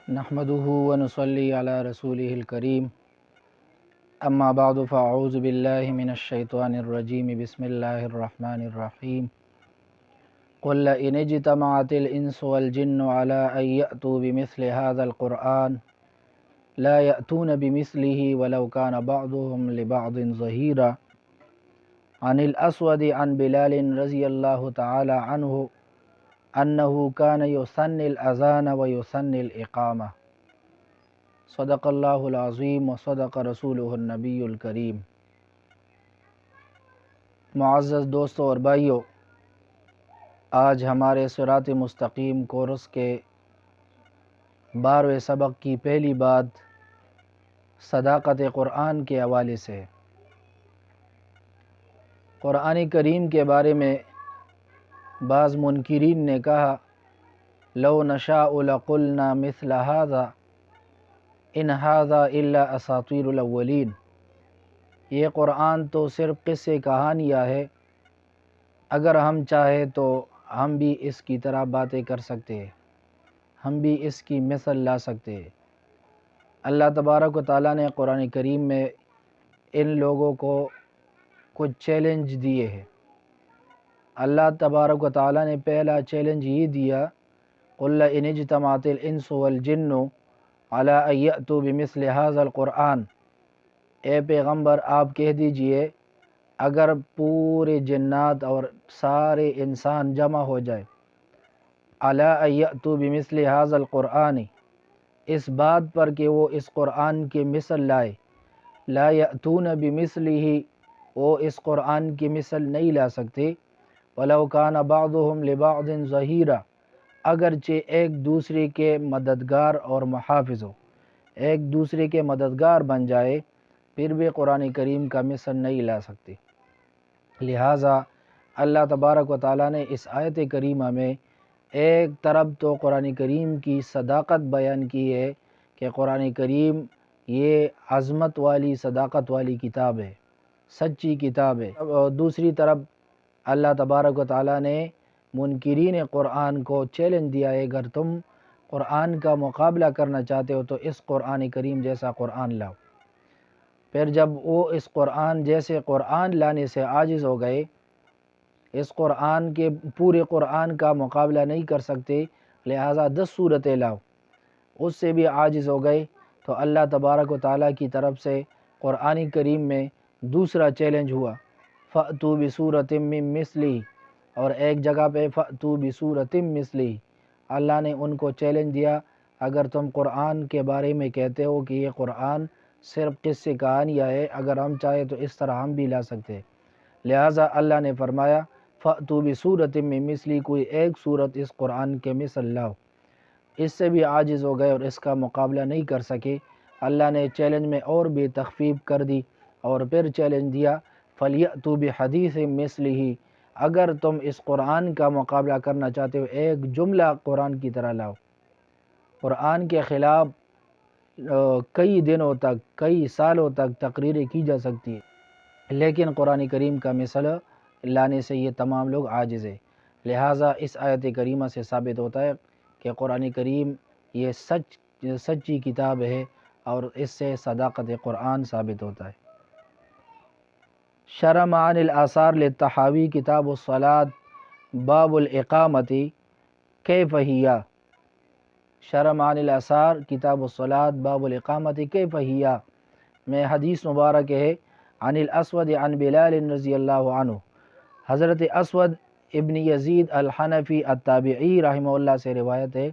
نحمده ونصلي على رسوله الكريم اما بعد فاعوذ بالله من الشيطان الرجيم بسم الله الرحمن الرحيم قل لئن اجتمعت الانس والجن على ان يأتوا بمثل هذا القرآن لا يأتون بمثله ولو كان بعضهم لبعض ظهيرا عن الاسود عن بلال رضي الله تعالى عنه انه كان يثني الاذان ويثني الاقامة صدق اللہ العظیم و صدق رسولہ النبی الکریم۔ معزز دوستوں اور بھائیوں، آج ہمارے صراط مستقیم کورس کے 12ویں سبق کی پہلی بات صداقت قرآن کے حوالے سے۔ قرآن کریم کے بارے میں بعض منکرین نے کہا لو نشاء لقلنا مثل هذا ان هذا الا اساطیر الاولین، یہ قرآن تو صرف قصے کہانیاں ہے، اگر ہم چاہیں تو ہم بھی اس کی طرح باتیں کر سکتے ہیں، ہم بھی اس کی مثل لا سکتے ہیں۔ اللہ تبارک و تعالیٰ نے قرآن کریم میں ان لوگوں کو کچھ چیلنج دیے ہیں۔ اللہ تبارک و تعالیٰ نے پہلا چیلنج یہ دیا قل ان اجتمعت الانس والجن علی ان یأتوا بمثل هذا القرآن، اے پیغمبر آپ کہہ دیجئے اگر پورے جنات اور سارے انسان جمع ہو جائے علی ان یأتوا بمثل هذا القرآن، اس بات پر کہ وہ اس قرآن کی مثل لائے، لا یأتون بمثلہ، وہ اس قرآن کی مثل نہیں لا سکتے، ولو کان بعضهم لبعض ظہیرا، اگرچہ ایک دوسرے کے مددگار اور محافظ ہو، ایک دوسرے کے مددگار بن جائے، پھر بھی قرآن کریم کا مثل نہیں لا سکتے۔ لہٰذا اللہ تبارک و تعالیٰ نے اس آیت کریمہ میں ایک طرف تو قرآن کریم کی صداقت بیان کی ہے کہ قرآن کریم یہ عظمت والی صداقت والی کتاب ہے، سچی کتاب ہے، اور دوسری طرف اللہ تبارک و تعالیٰ نے منکرین قرآن کو چیلنج دیا ہے اگر تم قرآن کا مقابلہ کرنا چاہتے ہو تو اس قرآن کریم جیسا قرآن لاؤ۔ پھر جب وہ اس قرآن جیسے قرآن لانے سے عاجز ہو گئے، اس قرآن کے پورے قرآن کا مقابلہ نہیں کر سکتے، لہٰذا 10 سورتیں لاؤ، اس سے بھی عاجز ہو گئے، تو اللہ تبارک و تعالیٰ کی طرف سے قرآن کریم میں دوسرا چیلنج ہوا فَأْتُوا بِسُورَةٍ مِّن مِّثْلِهِ، اور ایک جگہ پہ فَأْتُوا بِسُورَةٍ مِّثْلِهِ، اللہ نے ان کو چیلنج دیا اگر تم قرآن کے بارے میں کہتے ہو کہ یہ قرآن صرف قصے کہانیاں ہے، اگر ہم چاہیں تو اس طرح ہم بھی لا سکتے ہیں، لہٰذا اللہ نے فرمایا فَأْتُوا بِسُورَةٍ مِّن مِّثْلِهِ، کوئی ایک صورت اس قرآن کے مثل لاؤ۔ اس سے بھی عاجز ہو گئے اور اس کا مقابلہ نہیں کر سکے۔ اللہ نے چیلنج میں اور بھی تخفیف کر دی اور پھر چیلنج دیا فَلْيَأْتُوا بِحَدِيثٍ مِّثْلِهِ، اگر تم اس قرآن کا مقابلہ کرنا چاہتے ہو ایک جملہ قرآن کی طرح لاؤ۔ قرآن کے خلاف کئی دنوں تک، کئی سالوں تک تقریریں کی جا سکتی ہیں، لیکن قرآن کریم کا مثل لانے سے یہ تمام لوگ عاجز ہیں۔ لہٰذا اس آیت کریمہ سے ثابت ہوتا ہے کہ قرآن کریم یہ سچی کتاب ہے اور اس سے صداقت قرآن ثابت ہوتا ہے۔ شرح معانی الآثار للطحاوی کتاب الصلاة باب الاقامت کیف ہی، شرح معانی الآثار کتاب الصلاة باب الاقامت کیف ہی میں حدیث مبارک ہے عن الاسود عن بلال رضی اللہ عنہ، حضرت اسود ابن یزید الحنفی التابعی رحمہ اللہ سے روایت ہے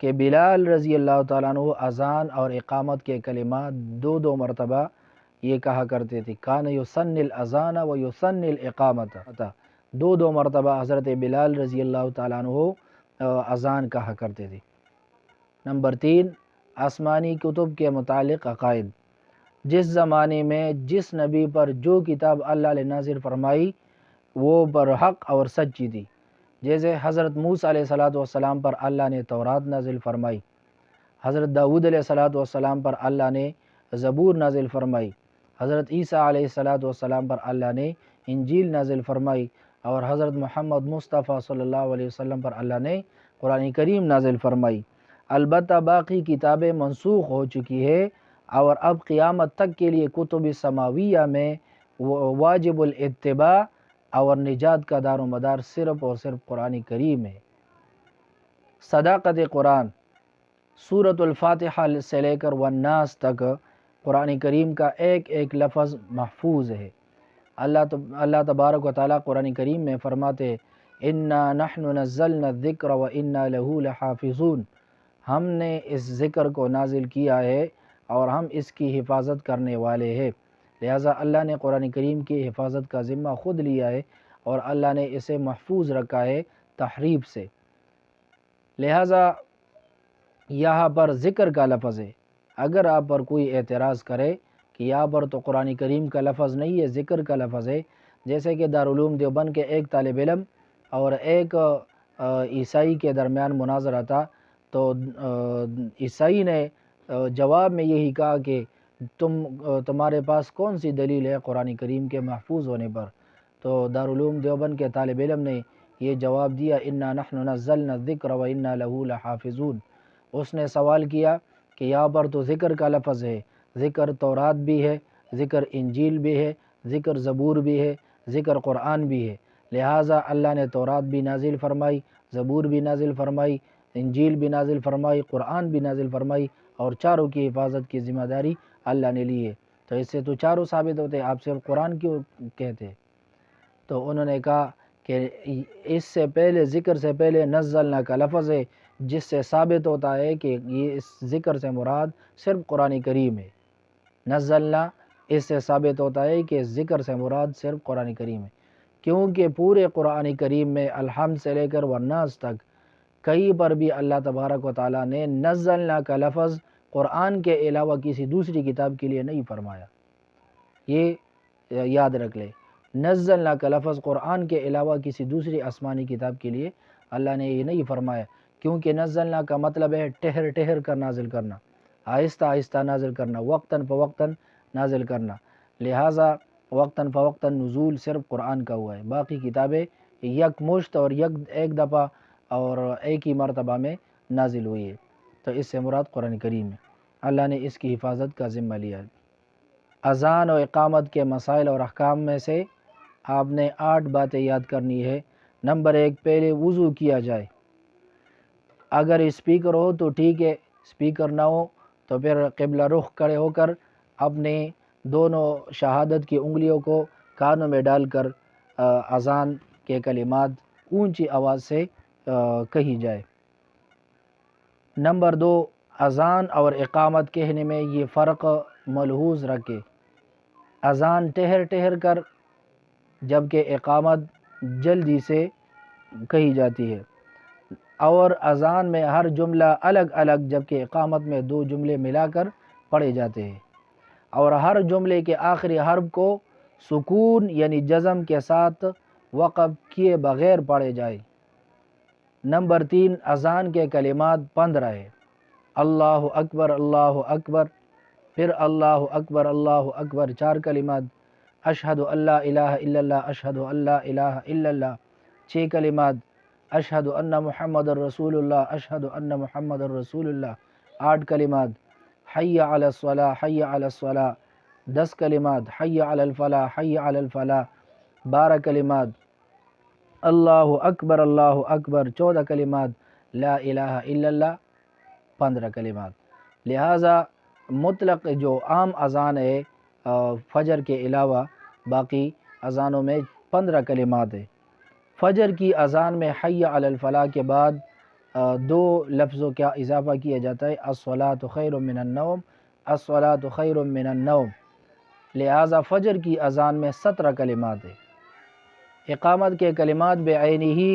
کہ بلال رضی اللہ تعالیٰ عنہ اذان اور اقامت کے کلمات 2 مرتبہ یہ کہا کرتے تھے، کان یثنی الاذان و یثنی الاقامت، 2 مرتبہ حضرت بلال رضی اللہ تعالیٰ عنہ اذان کہا کرتے تھے۔ نمبر 3، آسمانی کتب کے متعلق عقائد، جس زمانے میں جس نبی پر جو کتاب اللہ نے نازل فرمائی وہ برحق اور سچی تھی، جیسے حضرت موسیٰ علیہ السلام پر اللہ نے تورات نازل فرمائی، حضرت داؤد علیہ السلام پر اللہ نے زبور نازل فرمائی، حضرت عیسیٰ علیہ السلام پر اللہ نے انجیل نازل فرمائی، اور حضرت محمد مصطفیٰ صلی اللہ علیہ وسلم پر اللہ نے قرآن کریم نازل فرمائی۔ البتہ باقی کتابیں منسوخ ہو چکی ہے اور اب قیامت تک کے لیے کتب سماویہ میں واجب الاتباع اور نجات کا دار و مدار صرف اور صرف قرآن کریم ہے۔ صداقت قرآن، سورۃ الفاتحہ سے لے کر والناس تک قرآن کریم کا ایک ایک لفظ محفوظ ہے۔ اللہ تبارک و تعالیٰ قرآن کریم میں فرماتے انا نحن نزلنا الذکر وانا لہ لحافظون، ہم نے اس ذکر کو نازل کیا ہے اور ہم اس کی حفاظت کرنے والے ہیں۔ لہٰذا اللہ نے قرآن کریم کی حفاظت کا ذمہ خود لیا ہے اور اللہ نے اسے محفوظ رکھا ہے تحریف سے۔ لہٰذا یہاں پر ذکر کا لفظ ہے، اگر آپ پر کوئی اعتراض کرے کہ یہاں پر تو قرآن کریم کا لفظ نہیں ہے، ذکر کا لفظ ہے، جیسے کہ دارالعلوم دیوبند کے ایک طالب علم اور ایک عیسائی کے درمیان مناظرہ تھا، تو عیسائی نے جواب میں یہی کہا کہ تمہارے پاس کون سی دلیل ہے قرآن کریم کے محفوظ ہونے پر؟ تو دارالعلوم دیوبند کے طالب علم نے یہ جواب دیا انا نحن نزلنا الذکر وانا لہ لحافظون۔ اس نے سوال کیا کہ یہاں پر تو ذکر کا لفظ ہے، ذکر تورات بھی ہے، ذکر انجیل بھی ہے، ذکر زبور بھی ہے، ذکر قرآن بھی ہے، لہٰذا اللہ نے تورات بھی نازل فرمائی، زبور بھی نازل فرمائی، انجیل بھی نازل فرمائی، قرآن بھی نازل فرمائی، اور چاروں کی حفاظت کی ذمہ داری اللہ نے لی ہے۔ تو اس سے تو چاروں ثابت ہوتے، آپ صرف قرآن کیوں کہتے؟ تو انہوں نے کہا کہ اس سے پہلے، ذکر سے پہلے نزلنا کا لفظ ہے، جس سے ثابت ہوتا ہے کہ یہ اس ذکر سے مراد صرف قرآن کریم ہے۔ نزلنا اس سے ثابت ہوتا ہے کہ ذکر سے مراد صرف قرآن کریم ہے، کیونکہ پورے قرآن کریم میں الحمد سے لے کر والناس تک کہیں پر بھی اللہ تبارک و تعالیٰ نے نزلنا کا لفظ قرآن کے علاوہ کسی دوسری کتاب کے لیے نہیں فرمایا۔ یہ یاد رکھ لے، نزلنا کا لفظ قرآن کے علاوہ کسی دوسری آسمانی کتاب کے لیے اللہ نے یہ نہیں فرمایا، کیونکہ نزلنا کا مطلب ہے ٹھہر ٹھہر کر نازل کرنا، آہستہ آہستہ نازل کرنا، وقتاً فوقتاً نازل کرنا، لہٰذا وقتاً فوقتاً نزول صرف قرآن کا ہوا ہے، باقی کتابیں یک مشت اور ایک دفعہ اور ایک ہی مرتبہ میں نازل ہوئی ہے، تو اس سے مراد قرآن کریم ہے، اللہ نے اس کی حفاظت کا ذمہ لیا ہے۔ اذان و اقامت کے مسائل اور احکام میں سے آپ نے 8 باتیں یاد کرنی ہے۔ نمبر 1، پہلے وضو کیا جائے، اگر اسپیکر ہو تو ٹھیک ہے، اسپیکر نہ ہو تو پھر قبلہ رخ کھڑے ہو کر اپنے دونوں شہادت کی انگلیوں کو کانوں میں ڈال کر اذان کے کلمات اونچی آواز سے کہی جائے۔ نمبر 2، اذان اور اقامت کہنے میں یہ فرق ملحوظ رکھے، اذان ٹھہر ٹھہر کر جبکہ اقامت جلدی سے کہی جاتی ہے، اور اذان میں ہر جملہ الگ الگ جبکہ اقامت میں 2 جملے ملا کر پڑھے جاتے ہیں، اور ہر جملے کے آخری حرف کو سکون یعنی جزم کے ساتھ وقف کیے بغیر پڑھے جائے۔ نمبر 3، اذان کے کلمات 15 ہے، اللہ اکبر اللہ اکبر، پھر اللہ اکبر اللہ اکبر 4 کلمات، اشہد ان لا الہ الا اللہ اشہد ان لا الہ الا اللہ 6 کلمات، اشہد ان محمد الرسول اللہ اشہد ان محمد الرسول اللہ 8 کلمات، حی علی الصلاۃ حی علی الصلاۃ 10 کلمات، حی علی الفلاح حی علی الفلاح 12 کلمات، اللہ اکبر 14 کلمات، لا الہ الا اللہ 15 کلمات۔ لہٰذا مطلق جو عام اذان ہے فجر کے علاوہ باقی اذانوں میں 15 کلمات ہے۔ فجر کی اذان میں حی علی الفلاح کے بعد 2 لفظوں کا اضافہ کیا جاتا ہے، الصلاۃ خیر من النوم، الصلاۃ خیر من النوم، لہٰذا فجر کی اذان میں 17 کلمات ہے۔ اقامت کے کلمات بعینی ہی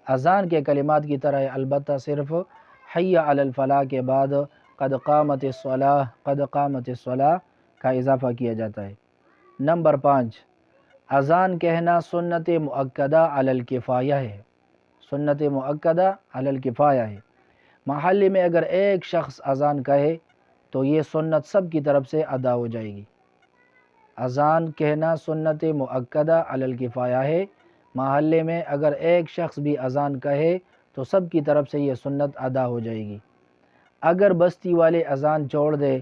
اذان کے کلمات کی طرح ہے، البتہ صرف حی علی الفلاح کے بعد قد قامت الصلاۃ قد قامت الصلاۃ کا اضافہ کیا جاتا ہے۔ نمبر 5، اذان کہنا سنت مؤکدہ علی الکفایہ ہے، سنت مؤکدہ علی الکفایہ ہے، محلے میں اگر ایک شخص اذان کہے تو یہ سنت سب کی طرف سے ادا ہو جائے گی۔ اذان کہنا سنت مؤکدہ علی الکفایہ ہے، محلے میں اگر ایک شخص بھی اذان کہے تو سب کی طرف سے یہ سنت ادا ہو جائے گی۔ اگر بستی والے اذان چھوڑ دے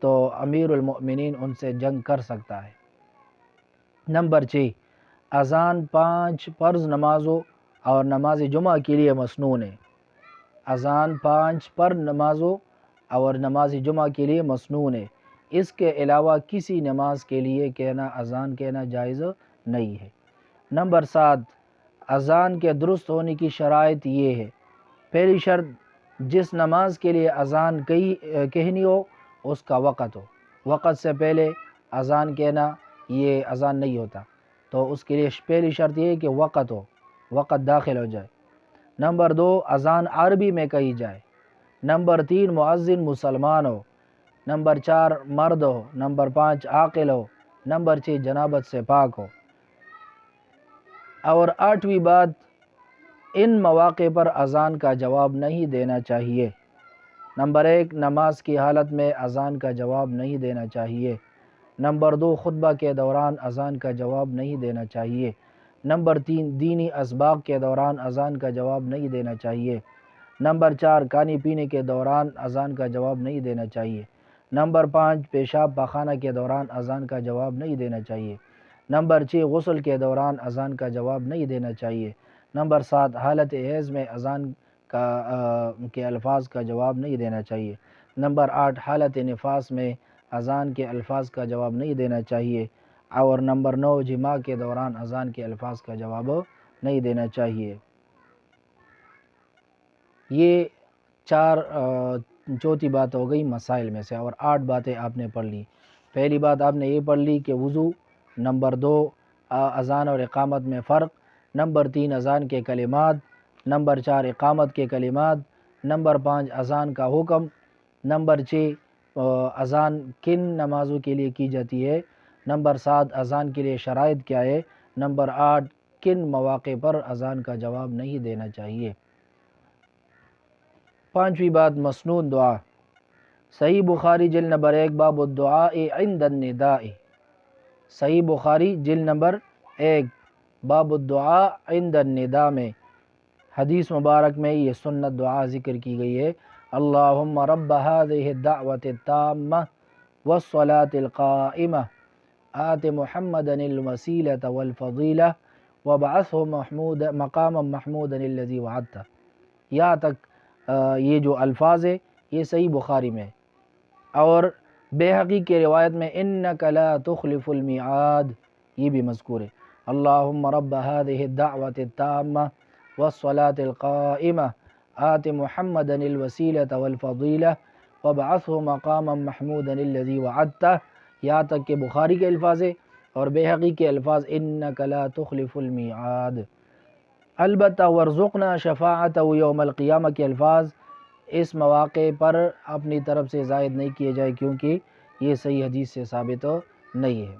تو امیر المؤمنین ان سے جنگ کر سکتا ہے۔ نمبر 6، اذان 5 فرض نمازوں اور نماز جمعہ کے لیے مسنون ہے۔ اذان 5 پر نمازوں اور نماز جمعہ کے لیے مسنون ہے۔ اس کے علاوہ کسی نماز کے لیے اذان کہنا جائز نہیں ہے۔ نمبر 7، اذان کے درست ہونے کی شرائط یہ ہے۔ پہلی شرط، جس نماز کے لیے اذان کہنی ہو اس کا وقت ہو۔ وقت سے پہلے اذان کہنا یہ اذان نہیں ہوتا، تو اس کے لیے پہلی شرط یہ ہے کہ وقت ہو، وقت داخل ہو جائے۔ نمبر 2، اذان عربی میں کہی جائے۔ نمبر 3، مؤذن مسلمان ہو۔ نمبر 4، مرد ہو۔ نمبر 5، عاقل ہو۔ نمبر 6، جنابت سے پاک ہو۔ اور 8ویں بات، ان مواقع پر اذان کا جواب نہیں دینا چاہیے۔ نمبر 1، نماز کی حالت میں اذان کا جواب نہیں دینا چاہیے۔ نمبر 2، خطبہ کے دوران اذان کا جواب نہیں دینا چاہیے۔ نمبر 3، دینی اسباق کے دوران اذان کا جواب نہیں دینا چاہیے۔ نمبر 4، کھانے پینے کے دوران اذان کا جواب نہیں دینا چاہیے۔ نمبر 5، پیشاب پاخانہ کے دوران اذان کا جواب نہیں دینا چاہیے۔ نمبر 6، غسل کے دوران اذان کا جواب نہیں دینا چاہیے۔ نمبر 7، حالت حیض میں اذان کے الفاظ کا جواب نہیں دینا چاہیے۔ نمبر 8، حالت نفاس میں اذان کے الفاظ کا جواب نہیں دینا چاہیے۔ اور نمبر 9، جماع کے دوران اذان کے الفاظ کا جواب نہیں دینا چاہیے۔ یہ چوتھی بات ہو گئی مسائل میں سے، اور 8 باتیں آپ نے پڑھ لی۔ پہلی بات آپ نے یہ پڑھ لی کہ وضو۔ نمبر 2، اذان اور اقامت میں فرق۔ نمبر 3، اذان کے کلمات۔ نمبر 4، اقامت کے کلمات۔ نمبر 5، اذان کا حکم۔ نمبر 6، اذان کن نمازوں کے لیے کی جاتی ہے۔ نمبر 7، اذان کے لیے شرائط کیا ہے۔ نمبر 8، کن مواقع پر اذان کا جواب نہیں دینا چاہیے۔ 5ویں بات، مسنون دعا۔ صحیح بخاری جلد نمبر 1، باب الدعاء عند النداء۔ صحیح بخاری جلد نمبر 1، باب الدعاء عند النداء میں حدیث مبارک میں یہ سنت دعا ذکر کی گئی ہے۔ اللہم رب هذه الدعوة التامة والصلاة القائمة آت محمدا الوسیلة والفضیلہ وابعثه مقاما محمودا الذی وعدتہ۔ یہاں تک یہ جو الفاظ ہے یہ صحیح بخاری میں، اور بیہقی کی روایت میں انک لا تخلف المیعاد یہ بھی مذکور ہے۔ اللہم رب هذه الدعوة التامة والصلاة القائمة آت محمدا الوسیلة والفضیلہ وابعثه مقاما محمودا الذی وعدتہ، یہاں تک کہ بخاری کے الفاظ ہے، اور بیہقی کے الفاظ انک لا تخلف المیعاد۔ البتہ ورزقنا شفاعتہ یوم القیامہ کے الفاظ اس مواقع پر اپنی طرف سے زائد نہیں کیے جائے، کیونکہ یہ صحیح حدیث سے ثابت نہیں ہے۔